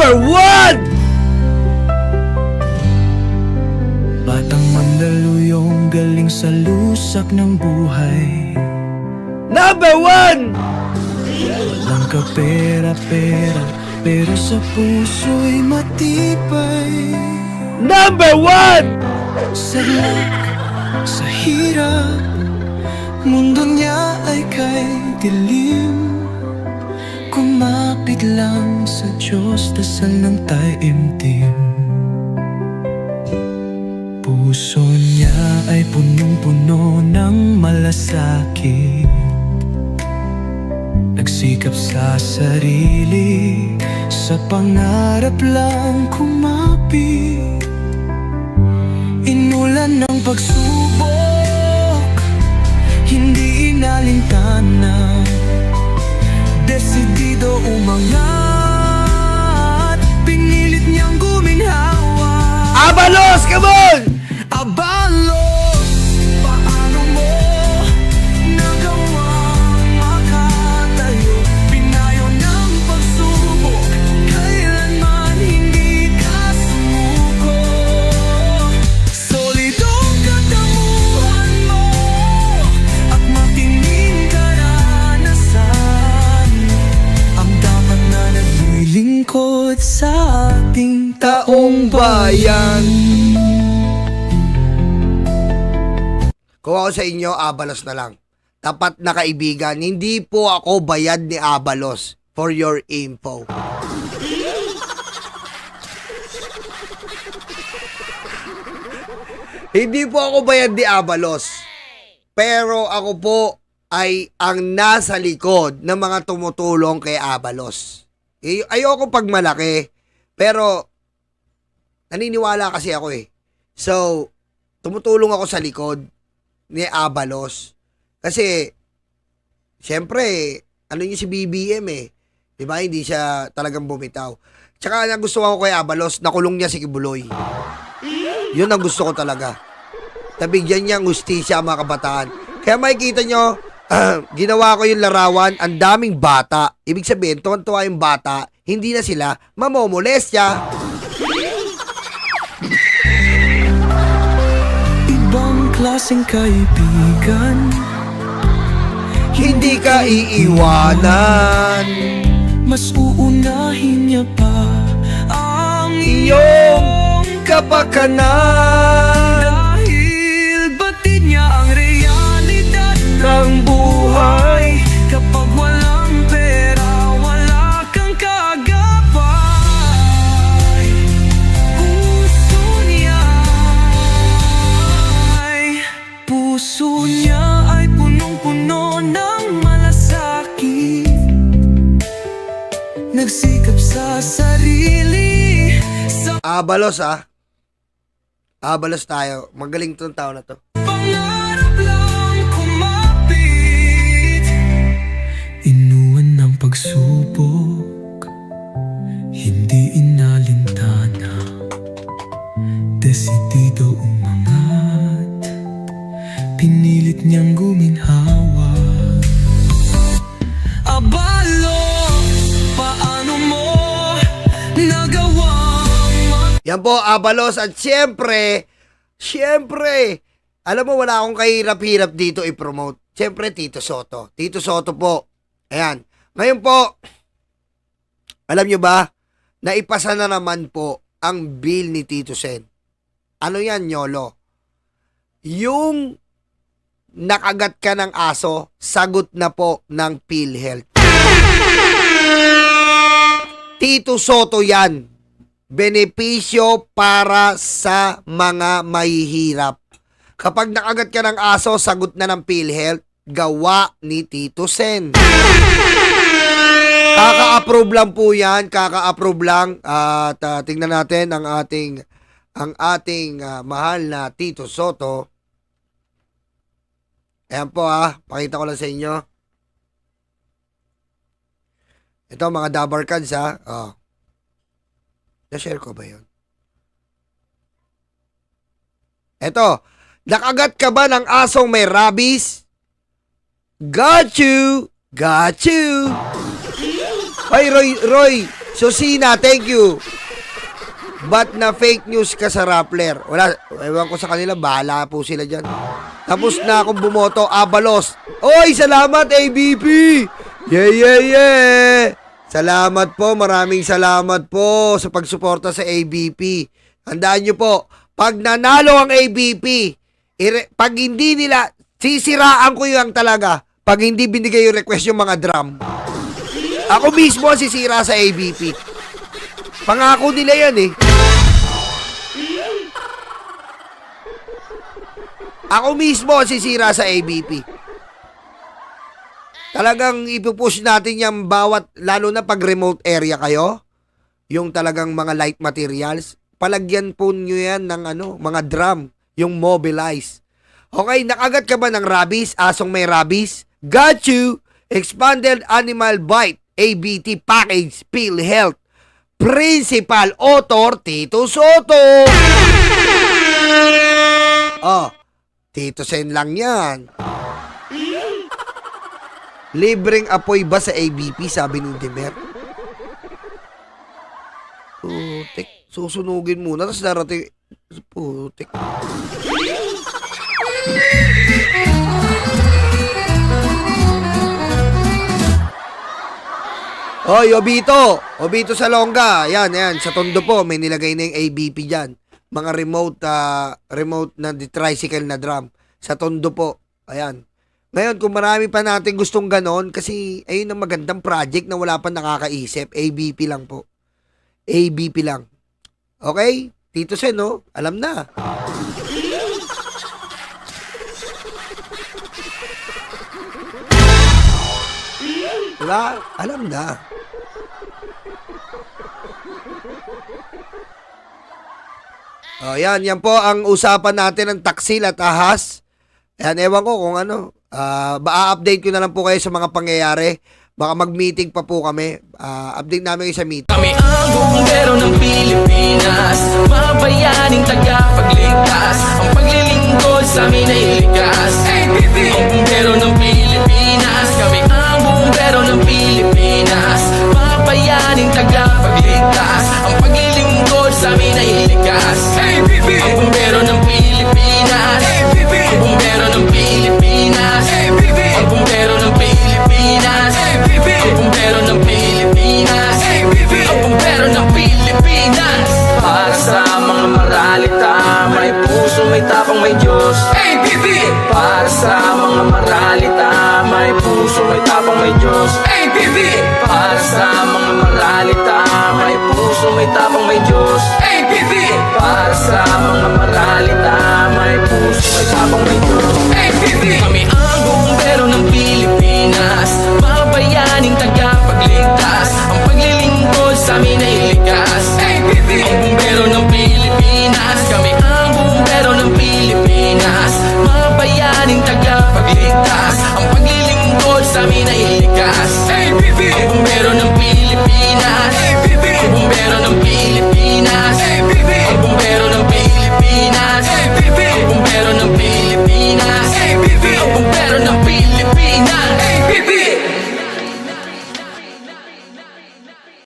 Number 1! Batang mandaluyong galing sa lusak ng buhay. Number 1! Walang kapera-pera, pero sa puso'y matibay. Number 1! Salak sa hirap, mundo niya ay kay dilim. Kumapit lang sa Diyos, dasal ng taimtim. Puso niya ay punong-puno ng malasakit. Nagsikap sa sarili, sa pangarap lang kumapit. Inulan ng pagsubok, hindi inalintana. Desidido umangat, pinilit niyang guminhawa. Abalos, come on! Abalos, paano mo nagawang makatayo? Pinayo ng pagsubok, kailanman hindi ka sumuko. Solidong katamuhan mo at matining karanasan ang dapat na naglilingkod sa ating taong bayan. Kung ako sa inyo, Abalos na lang. Tapat na kaibigan, hindi po ako bayad ni Abalos. For your info. Hindi po ako bayad ni Abalos. Pero ako po ay ang nasa likod ng mga tumutulong kay Abalos. Ayoko pagmalaki, pero naniniwala kasi ako eh. So, tumutulong ako sa likod ni Abalos. Kasi, siyempre, ano yung si BBM eh. Diba? Hindi siya talagang bumitaw. Tsaka nagustuhan ko kay Abalos, nakulong niya si Kibuloy. Yun ang gusto ko talaga. Nabigyan niya ang hustisya ang mga kabataan. Kaya makikita nyo, ginawa ko yung larawan, ang daming bata. Ibig sabihin, tuwan-tuwa yung bata, hindi na sila mamomolestya. Klaseng kaibigan, Hindi ka iiwanan. mas uunahin niya pa ang Iyong kapakanan. dahil batid niya ang realidad ng buhay. Kapag walang pera, wala kang kagabay. Puso niya ay punong-puno ng malasakit. Nagsikap sa sarili, sa Abalos Abalos tayo. Magaling tong tao na to. pangarap lang kumapit. Inuwan ng pagsubok, hindi inalintana. Desidido umangat, pinilit niyang guminhawa. Abalos, paano mo nagawang Yan po, Abalos. At syempre, alam mo, wala akong kahirap-hirap dito i-promote. Syempre, Tito Soto. Tito Soto po. Ayan. Ngayon po, alam nyo ba, naipasa na naman po ang bill ni Tito Sen. Ano yan, Nyolo? Yung nakagat ka ng aso, sagot na po ng PhilHealth. Tito Soto yan. Benepisyo para sa mga mahihirap. Kapag nakagat ka ng aso, sagot na ng PhilHealth, gawa ni Tito Sen. Kaka-approve lang po yan, kaka-approve lang. At tingnan natin ang ating mahal na Tito Soto. Ayan po pakita ko lang sa inyo. Ito mga Dabar Cards na-share ko ba yun? Ito, nakagat ka ba ng asong may rabies? Got you! Got you! Ay, Roy, So, Sina, thank you. But na fake news ka sa Rappler. Wala, ewan ko sa kanila, bahala po sila dyan. Tapos na akong bumoto, Abalos. Oy, salamat, ABP! Yeah! Salamat po, maraming salamat po sa pagsuporta sa ABP. Tandaan nyo po, pag nanalo ang ABP, pag hindi nila, sisiraan ko yung talaga pag hindi binigay yung request yung mga drum. Ako mismo ang sisira sa ABP. Pangako nila yan eh. Ako mismo ang sisira sa ABP. Talagang ipupush natin yung bawat, lalo na pag remote area kayo, yung talagang mga light materials, palagyan po nyo yan ng mga drum, yung mobilize. Okay, nakagat ka ba ng rabies? Asong may rabies? Got you! Expanded Animal Bite, ABT Package, PhilHealth, Principal Author, Tito Soto! Oh, Tito Sen lang yan. Libreng apoy ba sa ABP, sabi ni Demer? Putik, susunugin muna, tapos darating, putik. Hoy, Obito Salonga, yan, sa Tondo po, may nilagay na yung ABP dyan. Mga remote na tricycle na drum. Sa Tondo po, ayan. Ngayon, kung marami pa natin gustong ganon, kasi ayun ang magandang project na wala pa nakakaisip, ABP lang po. ABP lang. Okay? Tito Sen, no? Alam na. Diba? Alam na. Yan po ang usapan natin ng taksil at ahas. Ayan, ewan ko kung ba-update ko na lang po kayo sa mga pangyayari. Baka mag-meeting pa po kami. Update namin kayo sa meeting. Kami ang bumbero ng Pilipinas, mga bayaning tagapagligtas. Ang paglilingkod sa amin ay likas. Ang bumbero ng Pilipinas, kami ang bumbero ng Pilipinas, mga bayaning tagapagligtas. Ang paglilingkod sa amin ay likas. Ang bumbero ng Pilipinas, ang bumbero ng Pilipinas, ang bumbero ng Pilipinas, ang bumbero ng Pilipinas, ang bumbero ng Pilipinas. Para sa mga maralita, may puso, may tapang, may Diyos. Para sa mga maralita, may puso, may tapang, may Diyos. Para sa mga maralita, may puso, may tapang, may Diyos. Para sa mga maralita, may puso, may tapang, may Diyos.